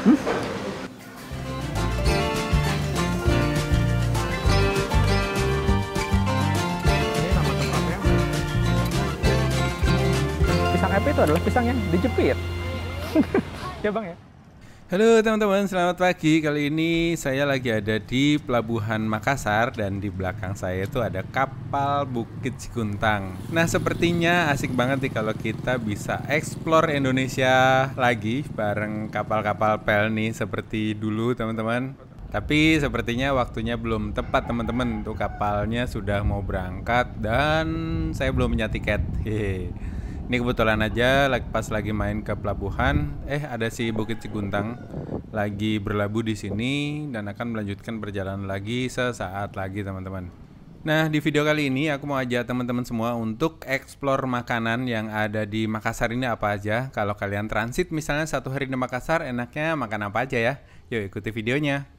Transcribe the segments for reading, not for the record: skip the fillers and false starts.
Ini nama tempatnya. Pisang EP itu adalah pisang yang dijepit. Ya Bang ya. Halo teman-teman, selamat pagi. Kali ini saya lagi ada di Pelabuhan Makassar dan di belakang saya itu ada kapal Bukit Cikuntang. Nah, sepertinya asik banget nih kalau kita bisa explore Indonesia lagi bareng kapal-kapal pel nih seperti dulu teman-teman. Tapi sepertinya waktunya belum tepat teman-teman, untuk kapalnya sudah mau berangkat dan saya belum punya tiket. Hehe. Ini kebetulan aja pas lagi main ke pelabuhan, ada si Bukit Cikuntang lagi berlabuh di sini dan akan melanjutkan perjalanan lagi sesaat lagi teman-teman. Nah, di video kali ini aku mau ajak teman-teman semua untuk explore makanan yang ada di Makassar ini apa aja. Kalau kalian transit misalnya 1 hari di Makassar, enaknya makan apa aja ya? Yuk ikuti videonya.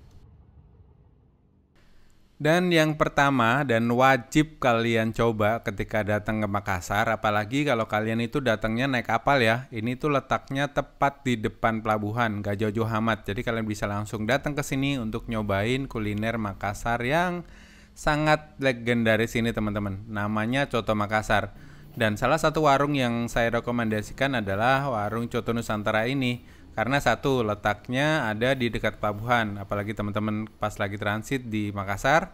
Dan yang pertama dan wajib kalian coba ketika datang ke Makassar, apalagi kalau kalian itu datangnya naik kapal ya. Ini tuh letaknya tepat di depan pelabuhan, gak jauh-jauh amat. Jadi kalian bisa langsung datang ke sini untuk nyobain kuliner Makassar yang sangat legendaris ini teman-teman. Namanya Coto Makassar. Dan salah satu warung yang saya rekomendasikan adalah warung Coto Nusantara ini. Karena satu, letaknya ada di dekat pelabuhan, apalagi teman-teman pas lagi transit di Makassar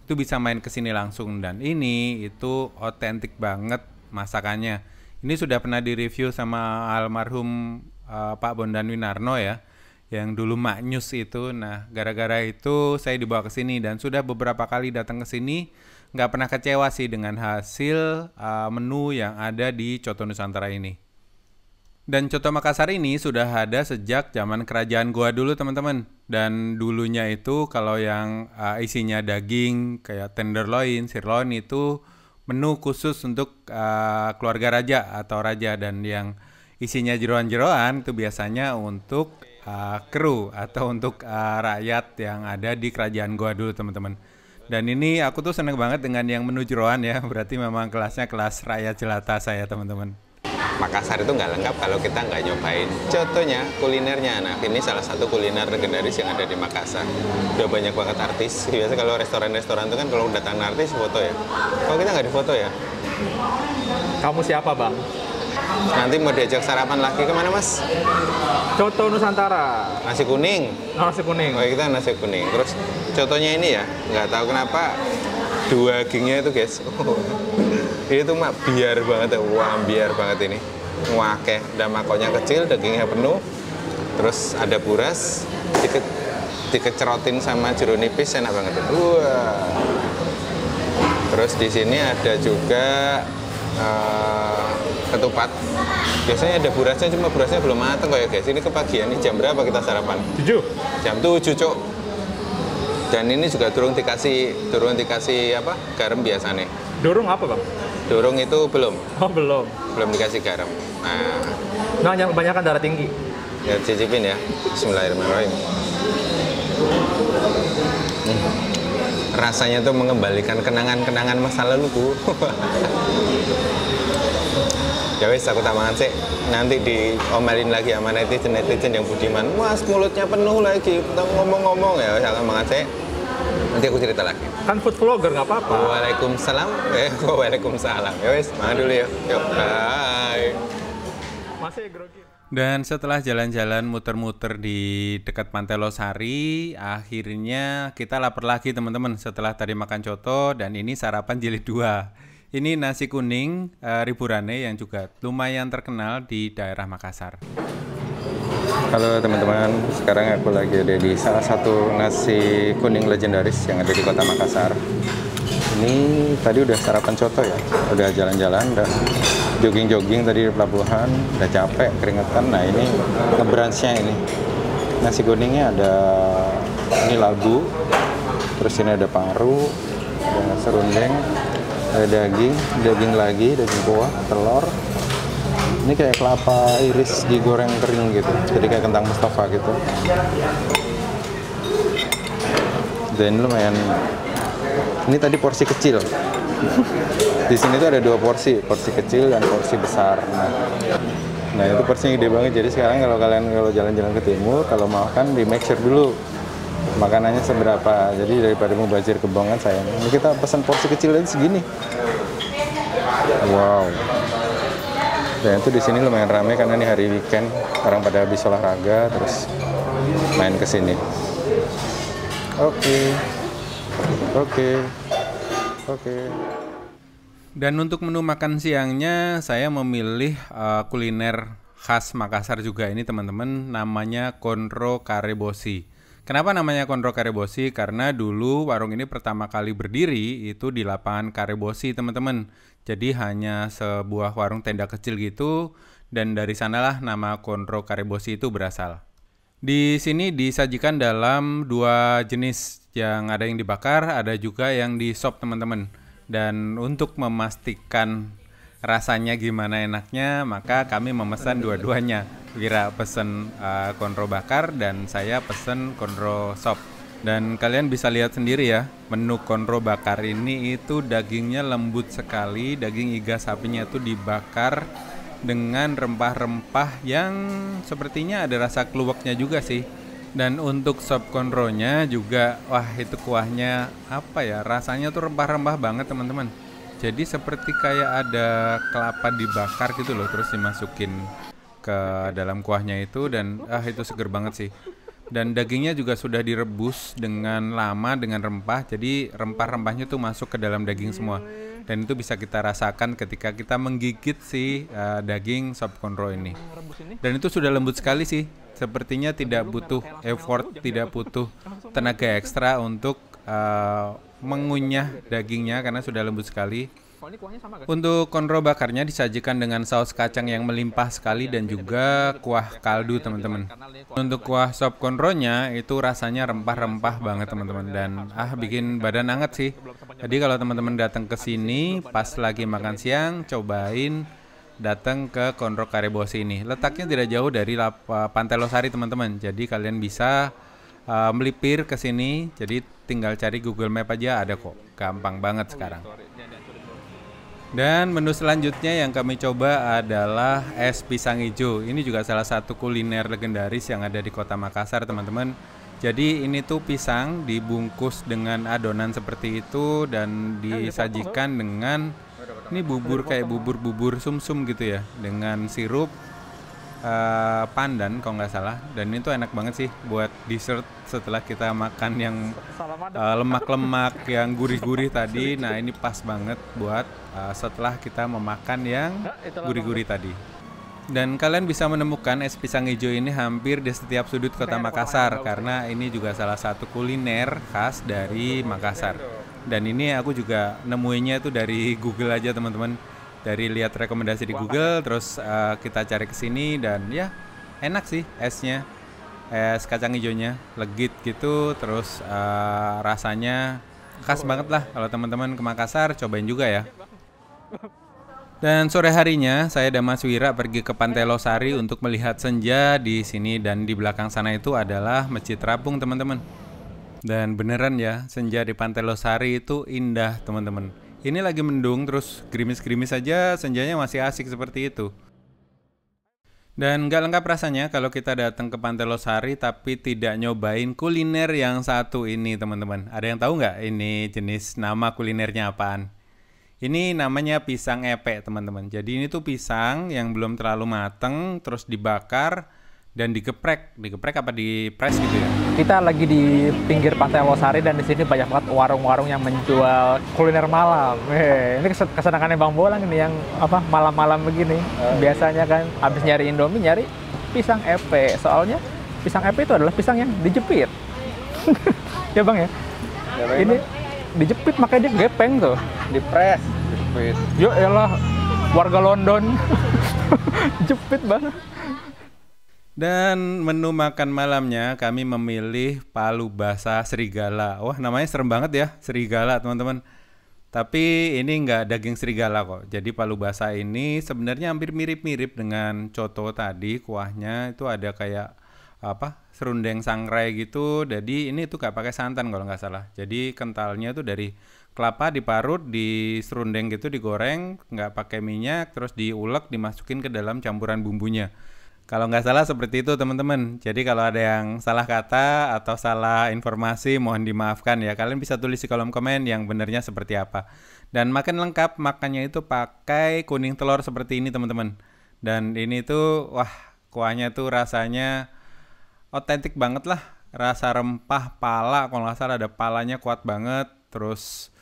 itu bisa main ke sini langsung, dan ini itu otentik banget masakannya. Ini sudah pernah direview sama almarhum Pak Bondan Winarno ya, yang dulu Maknyus itu. Nah, gara-gara itu saya dibawa ke sini dan sudah beberapa kali datang ke sini, nggak pernah kecewa sih dengan hasil menu yang ada di Coto Nusantara ini. Dan Coto Makassar ini sudah ada sejak zaman kerajaan Goa dulu teman-teman. Dan dulunya itu kalau yang isinya daging kayak tenderloin, sirloin itu menu khusus untuk keluarga raja atau raja. Dan yang isinya jeroan-jeroan itu biasanya untuk kru atau untuk rakyat yang ada di kerajaan Goa dulu teman-teman. Dan ini aku tuh seneng banget dengan yang menu jeroan ya. Berarti memang kelasnya kelas rakyat jelata saya teman-teman. Makassar itu nggak lengkap kalau kita nggak nyobain cotonya, kulinernya. Nah, ini salah satu kuliner legendaris yang ada di Makassar. Udah banyak banget artis. Biasa kalau restoran-restoran itu kan kalau datang artis foto ya. Kalau kita nggak di foto ya. Kamu siapa Bang? Nanti mau diajak sarapan lagi kemana Mas? Coto Nusantara. Nasi kuning. Nasi kuning. Oh kita nasi kuning. Terus cotonya ini ya, nggak tahu kenapa dagingnya itu guys. Itu mak biar banget ya, wah biar banget ini. Wakeh, dan makonya kecil, dagingnya penuh. Terus ada buras, dikecerotin sama jeruk nipis, enak banget. Wah. Terus di sini ada juga ketupat. Biasanya ada burasnya, cuma burasnya belum matang kok ya guys. Ini kepagian, ini jam berapa kita sarapan? 7. Jam 7 cok. Dan ini juga durung dikasih apa? Garam biasa nih. Dorong apa Bang? Dorong itu belum. Oh belum. Belum dikasih garam. Nah, yang kebanyakan darah tinggi. Ya cicipin ya. Bismillahirrahmanirrahim. Rasanya tuh mengembalikan kenangan-kenangan masa laluku. Ya wis, aku tak mangan sih. Nanti diomelin lagi sama netizen yang budiman. Mas mulutnya penuh lagi, ngomong-ngomong ya. Wis aku mangan sih. Nanti aku cerita lagi. Kan food vlogger nggak apa-apa. Waalaikumsalam. Waalaikumsalam. Ya wis, mangan dulu ya. Yuk, bye. Masih grogi. Dan setelah jalan-jalan muter-muter di dekat Pantai Losari, akhirnya kita lapar lagi teman-teman setelah tadi makan coto, dan ini sarapan jilid 2. Ini nasi kuning Riburane yang juga lumayan terkenal di daerah Makassar. Halo teman-teman, sekarang aku lagi ada di salah satu nasi kuning legendaris yang ada di kota Makassar. Ini tadi udah sarapan coto ya, udah jalan-jalan, udah jogging-jogging tadi di pelabuhan, udah capek, keringetan. Nah ini ngebrunchnya ini. Nasi kuningnya ada, ini labu, terus ini ada paru, ada serundeng, ada daging lagi, daging kuah, telur. Ini kayak kelapa iris digoreng kering gitu, jadi kayak kentang Mustafa gitu. Dan lumayan. Ini tadi porsi kecil. Di sini tuh ada 2 porsi kecil dan porsi besar. Nah itu porsinya gede banget. Jadi sekarang kalau kalian jalan-jalan ke timur, kalau mau makan di make sure dulu makanannya seberapa. Jadi daripada mubazir kebongan sayang. Ini kita pesan porsi kecil aja segini. Wow. Dan itu di sini lumayan ramai karena ini hari weekend, orang pada habis olahraga terus main ke sini. Oke. Dan untuk menu makan siangnya saya memilih kuliner khas Makassar juga ini teman-teman, namanya Konro Karebosi. Kenapa namanya Konro Karebosi? Karena dulu warung ini pertama kali berdiri itu di lapangan Karebosi teman-teman. Jadi hanya sebuah warung tenda kecil gitu, dan dari sanalah nama Konro Karebosi itu berasal. Di sini disajikan dalam dua jenis, yang ada yang dibakar, ada juga yang di sop teman-teman. Dan untuk memastikan rasanya gimana enaknya, maka kami memesan dua-duanya. Wira pesen konro bakar dan saya pesen konro sop. Dan kalian bisa lihat sendiri ya, menu konro bakar ini itu dagingnya lembut sekali, daging iga sapinya itu dibakar dengan rempah-rempah yang sepertinya ada rasa keluaknya juga sih. Dan untuk sop konronya juga, wah itu kuahnya apa ya, rasanya tuh rempah-rempah banget teman-teman. Jadi seperti kayak ada kelapa dibakar gitu loh, terus dimasukin ke dalam kuahnya itu, dan itu seger banget sih. Dan dagingnya juga sudah direbus dengan lama dengan rempah, jadi rempah-rempahnya tuh masuk ke dalam daging semua. Dan itu bisa kita rasakan ketika kita menggigit si daging sop konro ini. Dan itu sudah lembut sekali sih. Sepertinya tidak butuh effort, tidak butuh tenaga ekstra untuk mengunyah dagingnya karena sudah lembut sekali. Untuk konro bakarnya disajikan dengan saus kacang yang melimpah sekali dan juga kuah kaldu teman-teman. Untuk kuah sop konronya itu rasanya rempah-rempah banget teman-teman, dan bikin badan hangat sih. Jadi kalau teman-teman datang ke sini pas lagi makan siang, cobain datang ke Konro Karebosi ini. Letaknya tidak jauh dari Pantai Losari teman-teman. Jadi kalian bisa melipir ke sini. Jadi tinggal cari Google Map aja ada kok. Gampang banget sekarang. Dan menu selanjutnya yang kami coba adalah es pisang hijau. Ini juga salah satu kuliner legendaris yang ada di Kota Makassar teman-teman. Jadi ini tuh pisang dibungkus dengan adonan seperti itu dan disajikan dengan ini bubur kayak bubur sumsum gitu ya, dengan sirup pandan kalau nggak salah. Dan itu enak banget sih buat dessert setelah kita makan yang lemak-lemak yang gurih-gurih tadi. Nah ini pas banget buat setelah kita memakan yang gurih-gurih tadi. Dan kalian bisa menemukan es pisang hijau ini hampir di setiap sudut Kota Makassar, karena ini juga salah satu kuliner khas dari Makassar. Dan ini aku juga nemuinnya itu dari Google aja teman-teman. Dari lihat rekomendasi di Google, terus kita cari ke sini, dan ya enak sih esnya. Es kacang hijaunya legit gitu, terus rasanya khas banget lah. Kalau teman-teman ke Makassar cobain juga ya. Dan sore harinya saya dan Mas Wira pergi ke Pantai Losari untuk melihat senja di sini, dan di belakang sana itu adalah Masjid Terapung teman-teman. Dan beneran ya, senja di Pantai Losari itu indah teman-teman. Ini lagi mendung terus gerimis-gerimis aja, senjanya masih asik seperti itu. Dan gak lengkap rasanya kalau kita datang ke Pantai Losari tapi tidak nyobain kuliner yang satu ini teman-teman. Ada yang tahu nggak ini jenis nama kulinernya apaan? Ini namanya pisang epek teman-teman. Jadi ini tuh pisang yang belum terlalu mateng, terus dibakar dan digeprek. Digeprek apa dipres gitu ya? Kita lagi di pinggir Pantai Losari dan di sini banyak banget warung-warung yang menjual kuliner malam. Ini kesenangannya Bang Bolang ini yang malam-malam begini. Biasanya kan habis nyari Indomie nyari pisang epek. Soalnya pisang epek itu adalah pisang yang dijepit. Ya Bang ya. Ini dijepit makanya dia gepeng tuh. Dipres, dijepit. Yo elah, warga London. Jepit banget. Dan menu makan malamnya kami memilih palu basah serigala. Wah namanya serem banget ya, serigala teman-teman. Tapi ini nggak daging serigala kok. Jadi palu basah ini sebenarnya hampir mirip-mirip dengan coto tadi. Kuahnya itu ada kayak serundeng sangrai gitu. Jadi ini tuh nggak pakai santan kalau nggak salah. Jadi kentalnya tuh dari Kelapa diparut, diserundeng gitu, digoreng, nggak pakai minyak, terus diulek, dimasukin ke dalam campuran bumbunya. Kalau nggak salah seperti itu teman-teman. Jadi kalau ada yang salah kata atau salah informasi mohon dimaafkan ya. Kalian bisa tulis di kolom komen yang benernya seperti apa. Dan makin lengkap makannya itu pakai kuning telur seperti ini teman-teman. Dan ini tuh wah kuahnya tuh rasanya otentik banget lah. Rasa rempah pala, kalau nggak salah ada palanya kuat banget. Terus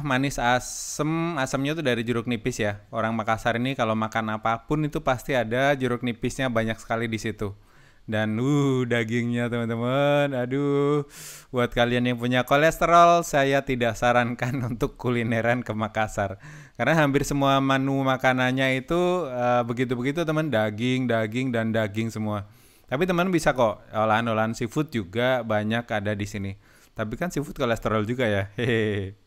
manis asemnya tuh dari jeruk nipis ya. Orang Makassar ini kalau makan apapun itu pasti ada jeruk nipisnya banyak sekali di situ. Dan dagingnya teman-teman, aduh, buat kalian yang punya kolesterol saya tidak sarankan untuk kulineran ke Makassar. Karena hampir semua menu makanannya itu begitu-begitu teman, daging dan daging semua. Tapi teman bisa kok olahan-olahan seafood juga banyak ada di sini. Tapi kan seafood kolesterol juga ya. Hehehe.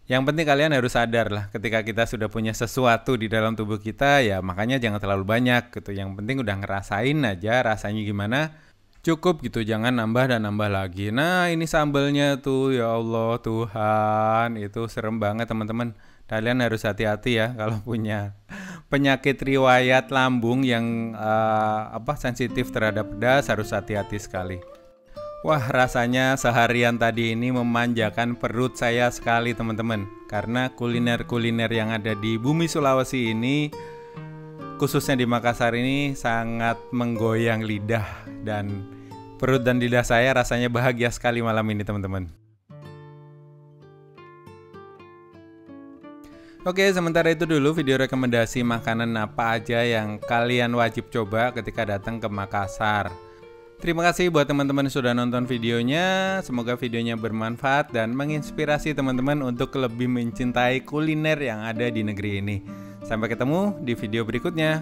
Yang penting kalian harus sadar lah ketika kita sudah punya sesuatu di dalam tubuh kita ya makanya jangan terlalu banyak gitu. Yang penting udah ngerasain aja rasanya gimana. Cukup gitu, jangan nambah dan nambah lagi. Nah ini sambelnya tuh ya Allah Tuhan, itu serem banget teman-teman. Kalian harus hati-hati ya kalau punya penyakit riwayat lambung yang sensitif terhadap pedas, harus hati-hati sekali. Wah rasanya seharian tadi ini memanjakan perut saya sekali teman-teman. Karena kuliner-kuliner yang ada di bumi Sulawesi ini, khususnya di Makassar ini sangat menggoyang lidah. Dan perut dan lidah saya rasanya bahagia sekali malam ini teman-teman. Oke, sementara itu dulu video rekomendasi makanan apa aja yang kalian wajib coba ketika datang ke Makassar. Terima kasih buat teman-teman yang sudah nonton videonya. Semoga videonya bermanfaat dan menginspirasi teman-teman untuk lebih mencintai kuliner yang ada di negeri ini. Sampai ketemu di video berikutnya.